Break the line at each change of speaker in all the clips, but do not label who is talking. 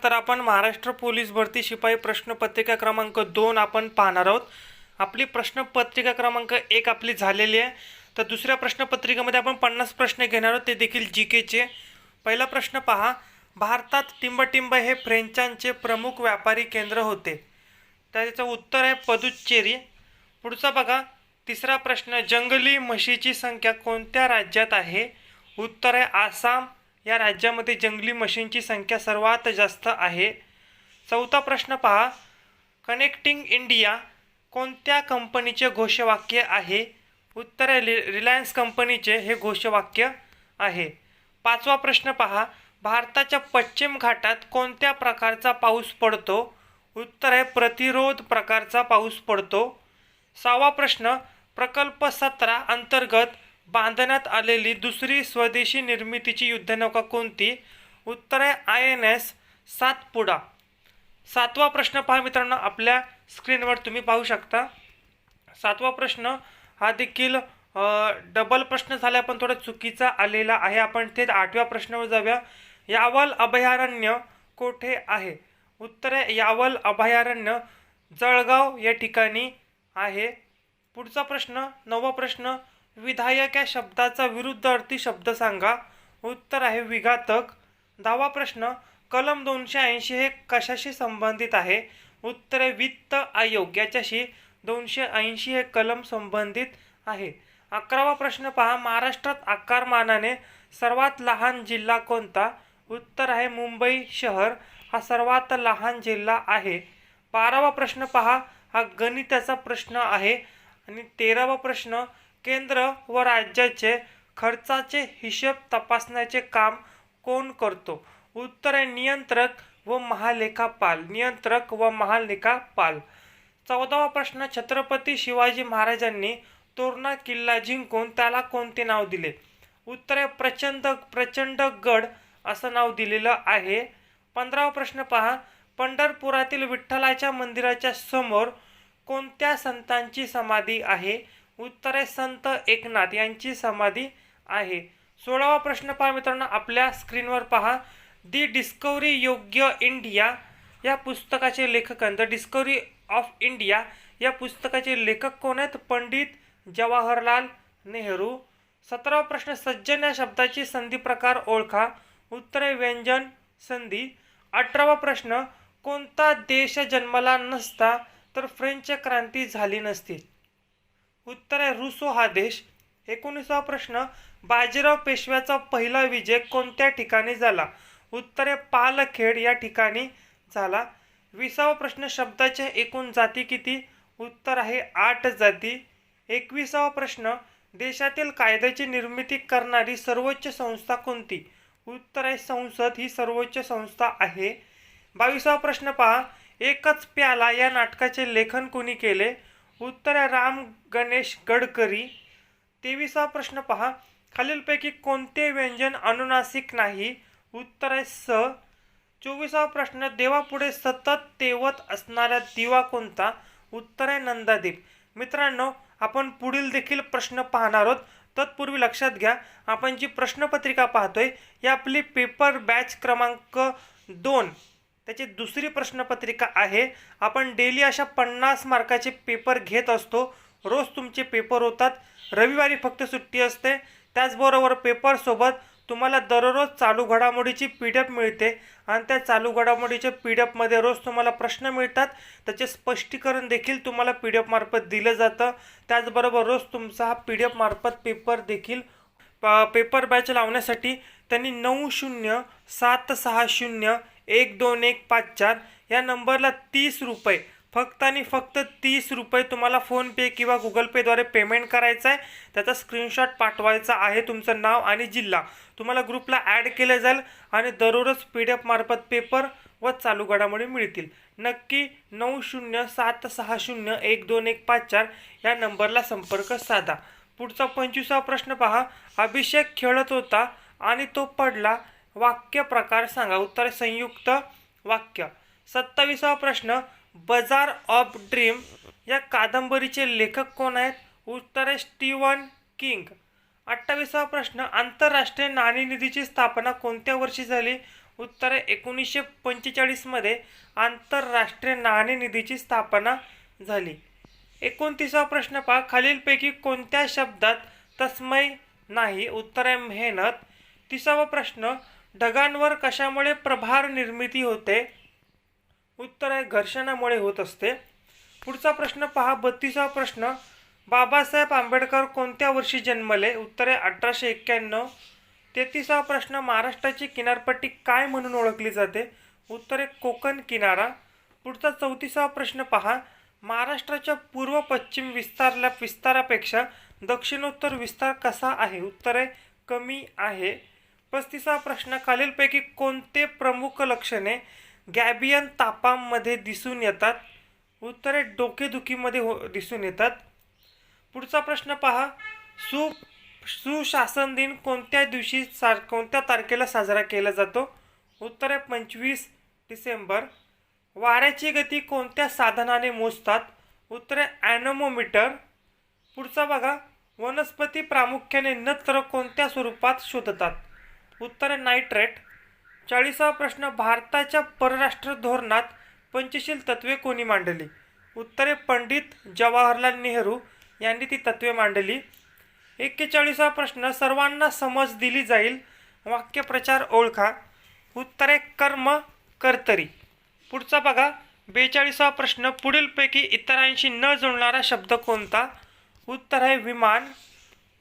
तर आपण महाराष्ट्र पोलीस भरती शिपाई प्रश्नपत्रिका क्रमांक 2 आपण पाहणार आहोत। आपली प्रश्नपत्रिका क्रमांक 1 आपली झालेली आहे। तर दुसऱ्या प्रश्नपत्रिकेमध्ये आपण 50 प्रश्न घेणार आहोत, ते देखील जीकेचे। पहिला प्रश्न पहा, भारतात टिंबटिंब हे फ्रेंचांचे प्रमुख व्यापारी केंद्र होते। त्याचं उत्तर आहे पुदुच्चेरी। पुढचा बघा, तिसरा प्रश्न, जंगली म्हशीची संख्या कोणत्या राज्यात आहे? उत्तर आहे आसाम या राज्यामध्ये जंगली म्हशींची संख्या सर्वात जास्त आहे। चौथा प्रश्न पहा, कनेक्टिंग इंडिया कोणत्या कंपनीचे घोषवाक्य आहे? उत्तर आहे रिलायन्स कंपनीचे हे घोषवाक्य आहे। पाचवा प्रश्न पहा, भारताच्या पश्चिम घाटात कोणत्या प्रकारचा पाऊस पडतो? उत्तर आहे प्रतिरोध प्रकारचा पाऊस पडतो। सहावा प्रश्न, प्रकल्प 17 अंतर्गत बांधण्यात आलेली दुसरी स्वदेशी निर्मितीची युद्धनौका कोणती? उत्तर आहे INS सातपुडा। सातवा प्रश्न पहा मित्रांनो, आपल्या स्क्रीनवर तुम्ही पाहू शकता। सातवा प्रश्न हा देखील डबल प्रश्न झाला, पण थोडा चुकीचा आलेला आहे। आपण थेट आठव्या प्रश्नावर जाऊया। यावल अभयारण्य कोठे आहे? उत्तर आहे यावल अभयारण्य जळगाव या ठिकाणी आहे। पुढचा प्रश्न, नववा प्रश्न, विधायक या शब्दाचा विरुद्ध अर्थी शब्द सांगा। उत्तर आहे विघातक। दहावा प्रश्न, कलम 280 हे कशाशी संबंधित आहे? उत्तर आहे वित्त आयोग याच्याशी 280 हे कलम संबंधित आहे। 11वा प्रश्न पहा, महाराष्ट्रात आकारमानाने सर्वात लहान जिल्हा कोणता? उत्तर आहे मुंबई शहर हा सर्वात लहान जिल्हा आहे। 12वा प्रश्न पहा, हा गणिताचा प्रश्न आहे। आणि 13वा प्रश्न, केंद्र व राज्याचे खर्चाचे हिशेब तपासण्याचे काम कोण करतो? उत्तर आहे नियंत्रक व महालेखापाल, नियंत्रक व महालेखापाल। 14वा प्रश्न, छत्रपती शिवाजी महाराजांनी तोरणा किल्ला जिंकून त्याला कोणते नाव दिले? उत्तर आहे प्रचंडगड असं नाव दिलेलं आहे। 15वा प्रश्न पहा, पंढरपुरातील विठ्ठलाच्या मंदिराच्या समोर कोणत्या संतांची समाधी आहे? उत्तर आहे संत एकनाथ यांची समाधी आहे। 16वा प्रश्न पहा मित्रांनो, आपल्या स्क्रीनवर पहा, दी डिस्कवरी योग्य इंडिया या पुस्तकाचे लेखक, द डिस्कवरी ऑफ इंडिया या पुस्तकाचे लेखक कोण आहेत? पंडित जवाहरलाल नेहरू। 17वा प्रश्न, सज्जन या शब्दाची संधी प्रकार ओळखा। उत्तर आहे व्यंजन संधी। 18वा प्रश्न, कोणता देश जन्मला नसता तर फ्रेंच क्रांती झाली नसती? उत्तर आहे रूसो हा देश। 19वा प्रश्न, बाजीराव पेशव्याचा पहिला विजय कोणत्या ठिकाणी झाला? उत्तर आहे पालखेड या ठिकाणी झाला। 20वा प्रश्न, शब्दाच्या एकूण जाती किती? उत्तर आहे 8 जाती। 21वा प्रश्न, देशातील कायद्याची निर्मिती करणारी सर्वोच्च संस्था कोणती? उत्तर आहे संसद ही सर्वोच्च संस्था आहे। 22वा प्रश्न पहा, एकच प्याला या नाटकाचे लेखन कोणी केले? उत्तर आहे राम गणेश गडकरी। 23वा प्रश्न पहा, खालीलपैकी कोणते व्यंजन अनुनासिक नाही? उत्तर आहे स। 24वा प्रश्न, देवापुढे सतत तेवत असणारा दिवा कोणता? उत्तर आहे नंदादीप। मित्रांनो, आपण पुढील देखील प्रश्न पाहणार आहोत। तत्पूर्वी लक्षात घ्या, आपण जी प्रश्नपत्रिका पाहतोय ही आपली पेपर बॅच क्रमांक 2 त्याची दुसरी प्रश्नपत्रिका आहे। आपण डेली अशा 50 मार्काचे पेपर घेत असतो। रोज तुमचे पेपर होतात, रविवारी फक्त सुट्टी असते। त्याचबरोबर पेपरसोबत तुम्हाला दररोज चालू घडामोडीची PDF मिळते आणि त्या चालू घडामोडीच्या PDF मध्ये रोज तुम्हाला प्रश्न मिळतात, त्याचे स्पष्टीकरण देखील तुम्हाला PDF मार्फत दिलं जातं। त्याचबरोबर रोज तुमचा हा PDF मार्फत पेपर देखील पेपर बॅच लावण्यासाठी त्यांनी 9076012154 या नंबरला 30 रुपये, फक्त आणि फक्त 30 रुपये तुम्हाला फोनपे किंवा गुगल पेद्वारे पेमेंट करायचं आहे। त्याचा स्क्रीनशॉट पाठवायचा आहे, तुमचं नाव आणि जिल्हा। तुम्हाला ग्रुपला ॲड केलं जाईल आणि दररोज PDF मार्फत पेपर व चालू घडामोडी मिळतील। नक्की 9076012154 या नंबरला संपर्क साधा। पुढचा 25वा प्रश्न पहा, अभिषेक खेळत होता आणि तो पडला, वाक्य प्रकार सांगा। उत्तर संयुक्त वाक्य। 27वा प्रश्न, बाजार ऑफ ड्रीम या कादंबरीचे लेखक कोण आहेत? उत्तर आहे स्टीवन किंग। 28वा प्रश्न, आंतरराष्ट्रीय नाणेनिधीची स्थापना कोणत्या वर्षी झाली? उत्तर आहे 1945 आंतरराष्ट्रीय नाणेनिधीची स्थापना झाली. 29वा प्रश्न पहा, खालीलपैकी कोणत्या शब्दात तस्मै नाही? उत्तर आहे मेहनत. 30वा प्रश्न, ढगांवर कशामुळे प्रभार निर्मिती होते? उत्तर आहे घर्षणामुळे होत असते. पुढचा प्रश्न पहा, 32वा प्रश्न, बाबासाहेब आंबेडकर कोणत्या वर्षी जन्मले? उत्तर आहे 1891. 33वा प्रश्न, महाराष्ट्राची किनारपट्टी काय म्हणून ओळखली जाते? उत्तर आहे कोकण किनारा. पुढचा 34वा प्रश्न पहा, महाराष्ट्राच्या पूर्व पश्चिम विस्तारापेक्षा दक्षिणोत्तर विस्तार कसा आहे? उत्तर आहे कमी आहे. 35वा प्रश्न, खालीलपैकी कोणते प्रमुख लक्षणे गॅबियन तापांमध्ये दिसून येतात? उत्तर आहे डोकेदुखीमध्ये दिसून येतात. पुढचा प्रश्न पहा, सुशासन दिन कोणत्या कोणत्या तारखेला साजरा केला जातो? उत्तर आहे 25 डिसेंबर. वाऱ्याची गती कोणत्या साधनाने मोजतात? उत्तर आहे ॲनोमोमीटर. पुढचा बघा, वनस्पती प्रामुख्याने नत्र कोणत्या स्वरूपात शोधतात? उत्तर आहे नायट्रेट. 40वा प्रश्न, भारताच्या परराष्ट्र धोरणात पंचशील तत्वे कोणी मांडली? उत्तर आहे पंडित जवाहरलाल नेहरू यांनी ती तत्वे मांडली. 41वा प्रश्न, सर्वांना समज दिली जाईल वाक्यप्रचार ओळखा. उत्तर आहे कर्म कर्तरी. पुढचा बघा, 42वा प्रश्न, पुढीलपैकी इतरांशी न जुळणारा शब्द कोणता? उत्तर आहे विमान.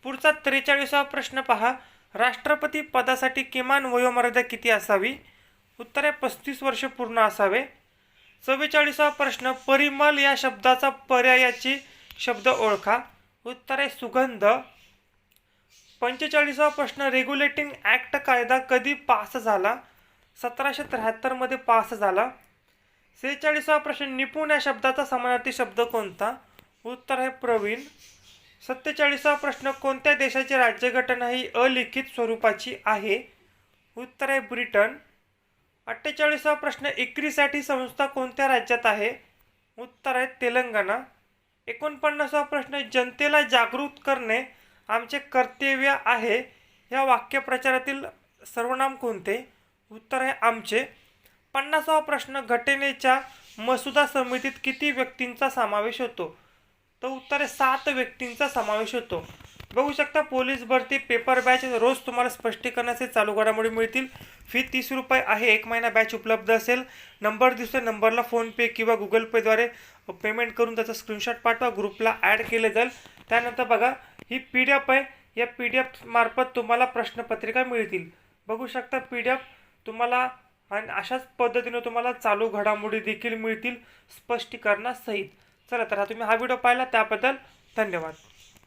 पुढचा 43वा प्रश्न पहा, राष्ट्रपती पदासाठी किमान वयोमर्यादा किती असावी? उत्तर आहे 35 वर्ष पूर्ण असावे. 44वा प्रश्न, परिमल या शब्दाचा पर्यायाची शब्द ओळखा. उत्तर आहे सुगंध. 45वा प्रश्न, रेग्युलेटिंग ॲक्ट कायदा कधी पास झाला? 1773 पास झाला. 46वा प्रश्न, निपुण या शब्दाचा समानार्थी शब्द कोणता? उत्तर आहे प्रवीण. 47वा प्रश्न, कोणत्या देशाची राज्यघटना ही अलिखित स्वरूपाची आहे? उत्तर आहे ब्रिटन. 48वा प्रश्न, इक्रीसाठी संस्था कोणत्या राज्यात आहे? उत्तर आहे तेलंगणा. 49वा प्रश्न, जनतेला जागृत करणे आमचे कर्तव्य आहे या वाक्यप्रचारातील सर्वनाम कोणते? उत्तर आहे आमचे. 50वा प्रश्न, घटनेच्या मसुदा समितीत किती व्यक्तींचा समावेश होतो? तर उत्तर आहे 7 व्यक्तींचा समावेश होतो. बघू शकता, पोलीस भरती पेपर बॅच रोज तुम्हाला स्पष्टीकरणाचे चालू घडामोडी मिळतील. फी 30 रुपये आहे. 1 महिना बॅच उपलब्ध असेल. नंबर दिसतो, नंबरला फोनपे किंवा गुगल पेद्वारे पेमेंट करून त्याचा स्क्रीनशॉट पाठवा. ग्रुपला ॲड केले जाईल. त्यानंतर बघा, ही PDF आहे. या PDF मार्फत तुम्हाला प्रश्नपत्रिका मिळतील. बघू शकता, PDF तुम्हाला आणि अशाच पद्धतीने तुम्हाला चालू घडामोडी देखील मिळतील स्पष्टीकरणासहित. चला तर तुम्ही हा व्हिडिओ पाहिला त्याबद्दल धन्यवाद.